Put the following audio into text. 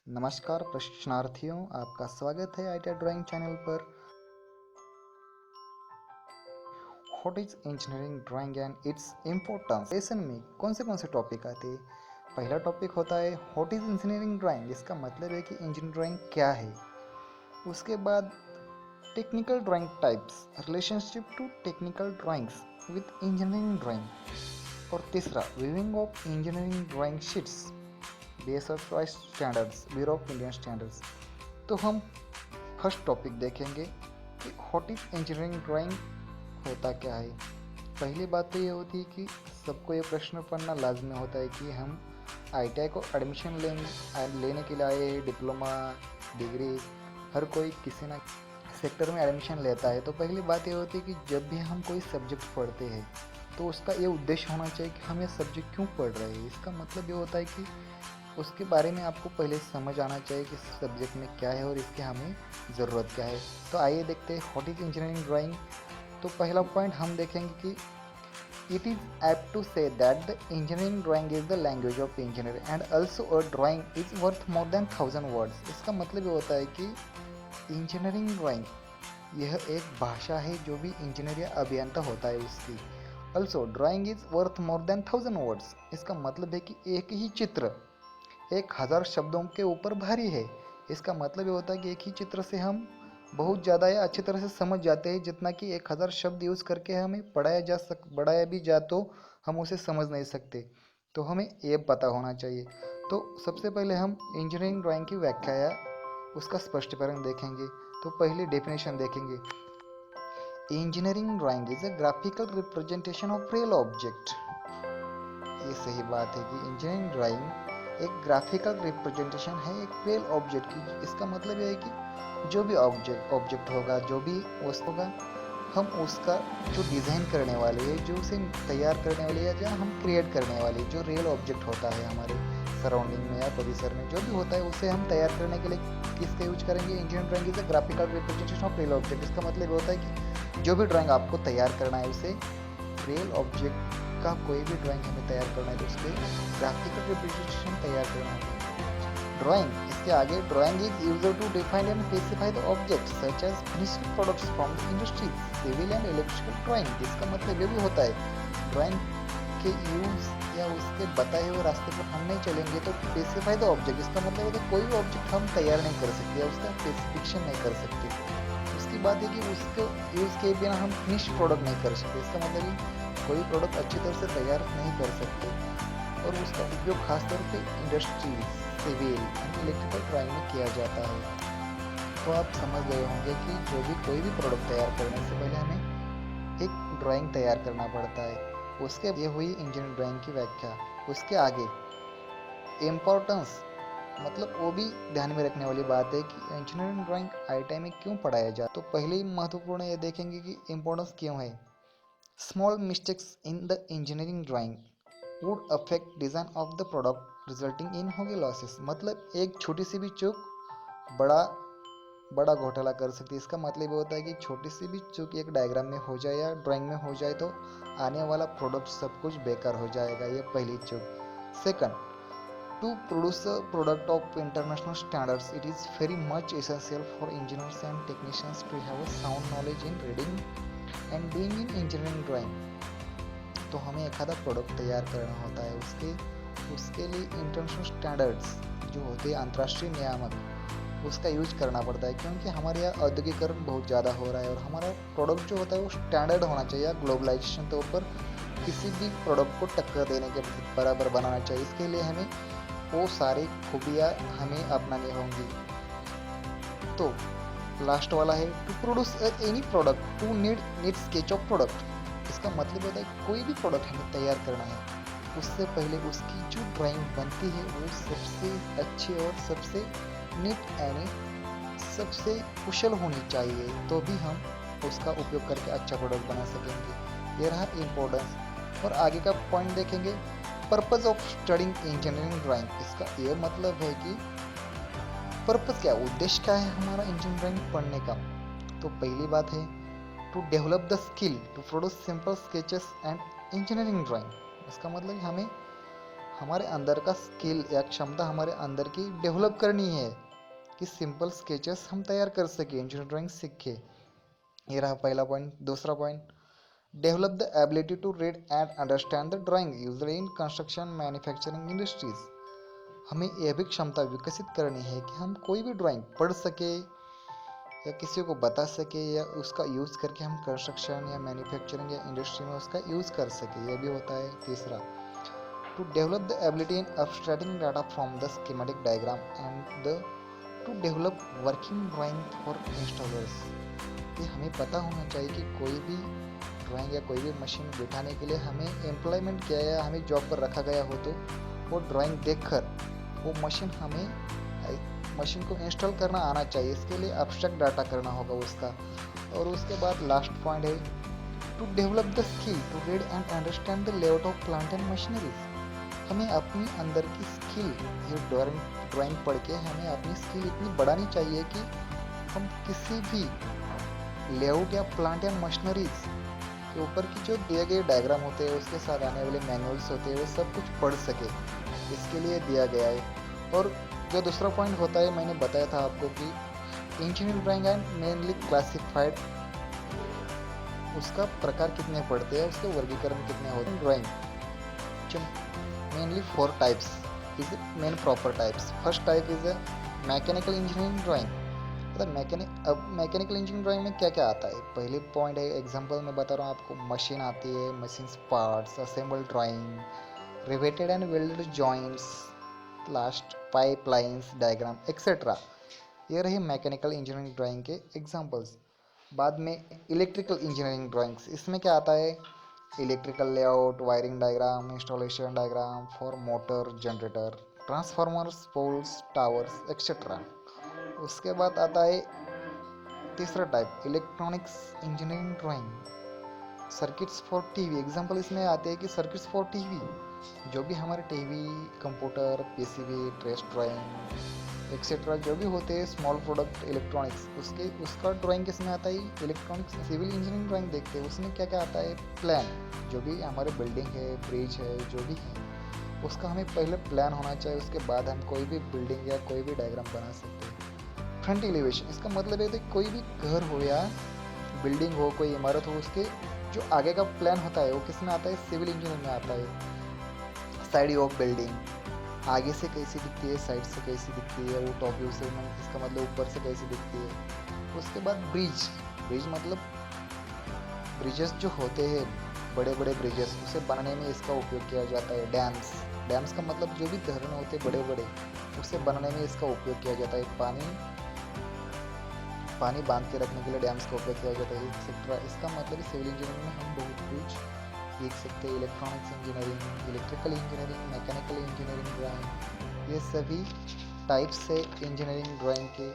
नमस्कार प्रशिक्षणार्थियों, आपका स्वागत है आईटीआई ड्राइंग चैनल पर। What is engineering drawing and its importance. Lesson में कौन से टॉपिक आते हैं। पहला टॉपिक होता है व्हाट इज इंजीनियरिंग ड्राइंग। इसका मतलब है कि इंजीनियरिंग ड्राइंग क्या है। उसके बाद technical drawing types, relationship to technical drawings with engineering drawing. और तीसरा viewing of engineering drawing sheets, BSI standards, bureau of Indian standards. तो हम फर्स्ट टॉपिक देखेंगे कि व्हाट इज इंजीनियरिंग ड्राइंग, होता क्या है। पहली बात तो ये होती है कि सबको ये प्रश्न पढ़ना लाजमी होता है कि हम आईटीआई को एडमिशन लेने के लिए आए हैं। डिप्लोमा, डिग्री, हर कोई किसी ना सेक्टर में एडमिशन लेता है। तो पहली बात ये होती है कि जब भी हम कोई सब्जेक्ट पढ़ते हैं तो उसका ये उद्देश्य होना चाहिए कि हम ये सब्जेक्ट क्यों पढ़ रहे हैं। इसका मतलब ये होता है कि उसके बारे में आपको पहले समझ आना चाहिए कि सब्जेक्ट में क्या है और इसकी हमें ज़रूरत क्या है। तो आइए देखते हैं व्हाट इज इंजीनियरिंग ड्राइंग। तो पहला पॉइंट हम देखेंगे कि it is apt to say that the engineering drawing is the language of engineer and also a drawing is worth more than 1000 words. इसका मतलब ये होता है कि इंजीनियरिंग ड्राइंग यह एक भाषा है जो भी इंजीनियर या अभियंता होता है उसकी। Also drawing is worth more than 1000 words. इसका मतलब है कि एक ही चित्र 1000 शब्दों के ऊपर भारी है। इसका मतलब ये होता है कि एक ही चित्र से हम बहुत ज़्यादा या अच्छी तरह से समझ जाते हैं, जितना कि 1000 शब्द यूज़ करके हमें पढ़ाया भी जा तो हम उसे समझ नहीं सकते। तो हमें ये पता होना चाहिए। तो सबसे पहले हम इंजीनियरिंग ड्राइंग की व्याख्या या उसका स्पष्टीकरण देखेंगे। तो पहले डेफिनेशन देखेंगे। Engineering drawing is a graphical representation of real object. ये सही बात है कि इंजीनियरिंग ड्राइंग एक ग्राफिकल रिप्रेजेंटेशन है एक रियल ऑब्जेक्ट की। इसका मतलब यह है कि जो भी ऑब्जेक्ट होगा, जो भी वस्तु होगा, हम उसका जो डिज़ाइन करने वाले हैं, जो उसे तैयार करने वाले या जो हम क्रिएट करने वाले, जो रियल ऑब्जेक्ट होता है हमारे सराउंडिंग में या परिसर में जो भी होता है, उसे हम तैयार करने के लिए किसका यूज करेंगे। Engineering drawing is a graphical representation of real object. इसका मतलब होता है कि जो भी ड्राइंग आपको तैयार करना है उसे रियल ऑब्जेक्ट का कोई भी ड्राइंग हमें तैयार करना है तो उसके ग्राफिकल रिप्रेजेंटेशन तैयार करना होगा। ड्राइंग, इसके आगे drawing is used to define and specify the objects such as finished products from the industry, civil and electrical drawing. इसका मतलब ये भी होता है ड्राइंग के यूज या उसके बताए हुए रास्ते पर हम नहीं चलेंगे तो स्पेसिफाई द ऑब्जेक्ट। इसका मतलब होता है कोई भी ऑब्जेक्ट हम तैयार नहीं कर सकते या उसका स्पेसिफिकेशन नहीं कर सकते। उसकी बात है कि उसको यूज़ के बिना हम फिनिश्ड प्रोडक्ट नहीं कर सकते। इसका मतलब कि कोई प्रोडक्ट अच्छी तरह से तैयार नहीं कर सकते और उसका उपयोग खासतौर पे industries, civil and electrical drawing में किया जाता है। तो आप समझ गए होंगे कि जो भी कोई भी प्रोडक्ट तैयार करने से पहले हमें एक ड्राइंग तैयार करना पड़ता है। उसके ये हुई इंजीनियरिंग ड्राइंग की व्याख्या। उसके आगे इम्पोर्टेंस, मतलब वो भी ध्यान में रखने वाली बात है कि इंजीनियरिंग ड्राइंग आईटीआई में क्यों पढ़ाया जाए। तो पहले ही महत्वपूर्ण ये देखेंगे कि इम्पोर्टेंस क्यों है। Small mistakes in the engineering drawing would affect design of the product resulting in होगी लॉसेस। मतलब एक छोटी सी भी चूक बड़ा बड़ा घोटाला कर सकती है। इसका मतलब ये होता है कि छोटी सी भी चूक एक डायग्राम में हो जाए या ड्राइंग में हो जाए तो आने वाला प्रोडक्ट सब कुछ बेकार हो जाएगा। ये पहली चूक। Second, to produce a product of international standards, it is very much essential for engineers and technicians to have a sound knowledge in reading and doing in engineering drawing। तो हमें एक आधा प्रोडक्ट तैयार करना होता है, उसके लिए इंटरनेशनल स्टैंडर्ड्स जो होते हैं, अंतर्राष्ट्रीय नियामक, उसका यूज करना पड़ता है। क्योंकि हमारे यहाँ औद्योगिकरण बहुत ज़्यादा हो रहा है और हमारा प्रोडक्ट जो होता है वो स्टैंडर्ड होना चाहिए। ग्लोबलाइजेशन तौर पर किसी भी प्रोडक्ट को टक्कर देने के बराबर बनाना चाहिए। इसके लिए हमें वो सारी खूबियाँ हमें अपनानी होंगी। तो लास्ट वाला है to produce any product to need sketch of product. इसका मतलब होता है कोई भी प्रोडक्ट हमें तैयार करना है उससे पहले उसकी जो ड्राइंग बनती है वो सबसे अच्छी और सबसे नीट यानी सबसे कुशल होनी चाहिए, तो भी हम उसका उपयोग करके अच्छा प्रोडक्ट बना सकेंगे। ये रहा इम्पोर्टेंस। और आगे का पॉइंट देखेंगे, purpose of studying engineering drawing. इसका ये मतलब है कि पर्पज़ क्या, उद्देश्य क्या है हमारा इंजीनियरिंग ड्राइंग पढ़ने का। तो पहली बात है to develop the skill to produce simple sketches and engineering drawing. इसका मतलब हमें हमारे अंदर का स्किल या क्षमता हमारे अंदर की डेवलप करनी है कि सिंपल स्केचेस हम तैयार कर सके, इंजीनियरिंग ड्राइंग सीख के। ये रहा पहला पॉइंट। दूसरा point, develop the ability to read and understand the drawing usually in construction manufacturing industries. हमें यह भी क्षमता विकसित करनी है कि हम कोई भी ड्राइंग पढ़ सके या किसी को बता सके या उसका यूज़ करके हम कंस्ट्रक्शन या मैन्युफैक्चरिंग या इंडस्ट्री में उसका यूज़ कर सके, यह भी होता है। तीसरा, to develop the ability in abstracting data from the schematic diagram and the to develop working drawing for installers. ये हमें पता होना चाहिए कि कोई भी ड्राइंग या कोई भी मशीन बिठाने के लिए हमें एम्प्लॉयमेंट किया या हमें जॉब पर रखा गया हो तो वो ड्राइंग देखकर वो मशीन को इंस्टॉल करना आना चाहिए। इसके लिए एब्स्ट्रैक्ट डाटा करना होगा उसका। और उसके बाद लास्ट पॉइंट है to develop the skill to read and understand the layout of plant and machineries. हमें अपनी अंदर की स्किल, ये ड्राइंग पढ़ के हमें अपनी स्किल इतनी बढ़ानी चाहिए कि हम किसी भी लेआउट या प्लांट एंड मशीनरीज के ऊपर की जो दिए गए डायग्राम होते हैं उसके साथ आने वाले मैनुअल्स होते हैं वो सब कुछ पढ़ सके, इसके लिए दिया गया है। और जो दूसरा पॉइंट होता है, मैंने बताया था आपको कि engineering drawing and mainly classified, उसका प्रकार कितने पढ़ते हैं, उसके वर्गीकरण कितने होते हैं। Drawing mainly 4 types is the main proper types. First type is a mechanical engineering drawing. मतलब मैकेनिकल इंजीनियरिंग ड्राइंग में क्या क्या आता है। पहले पॉइंट है, एग्जांपल मैं बता रहा हूँ आपको, मशीन आती है, machine parts, assemble drawing, riveted and welded joints, last pipe lines diagram etcetera. ये रही मैकेनिकल इंजीनियरिंग ड्राइंग के एग्जांपल्स। बाद में इलेक्ट्रिकल इंजीनियरिंग ड्राइंग्स, इसमें क्या आता है, electrical layout, wiring diagram, installation diagram for motor, generator, transformers, poles, towers etcetera. उसके बाद आता है तीसरा type, electronics engineering drawing, circuits for TV. Example इसमें आते हैं कि सर्किट्स फॉर टीवी, जो भी हमारे TV, computer, PCB, trace drawing etcetera जो भी होते हैं स्मॉल प्रोडक्ट इलेक्ट्रॉनिक्स, उसका ड्राइंग किस में आता है, इलेक्ट्रॉनिक्स सिविल इंजीनियरिंग ड्राइंग देखते हैं। उसमें क्या क्या आता है, प्लान, जो भी हमारे बिल्डिंग है, ब्रिज है, जो भी है उसका हमें पहले प्लान होना चाहिए, उसके बाद हम कोई भी बिल्डिंग या कोई भी डायग्राम बना सकते हैं। फ्रंट एलिवेशन, इसका मतलब है कि कोई भी घर हो या बिल्डिंग हो, कोई इमारत हो, उसके जो आगे का प्लान होता है वो किस में आता है, सिविल इंजीनियरिंग में आता है। साइड ऑफ बिल्डिंग, आगे से कैसी दिखती है, साइड से कैसी दिखती है, वो टॉप व्यू से, इसका मतलब ऊपर से कैसी दिखती है। उसके बाद ब्रिज मतलब ब्रिजेस जो होते हैं, बड़े बड़े ब्रिजेस, उसे बनाने में इसका उपयोग किया जाता है। डैम्स का मतलब जो भी धरण होते हैं बड़े बड़े, उसे बनाने में इसका उपयोग किया जाता है। पानी बांध के रखने के लिए डैम्स का उपयोग किया जाता है एक्सेट्रा। इसका मतलब सिविल इंजीनियरिंग में हम बहुत कुछ सीख सकते हैं। Electronics engineering, electrical engineering, mechanical engineering drawing, ये सभी टाइप्स है इंजीनियरिंग ड्राइंग के।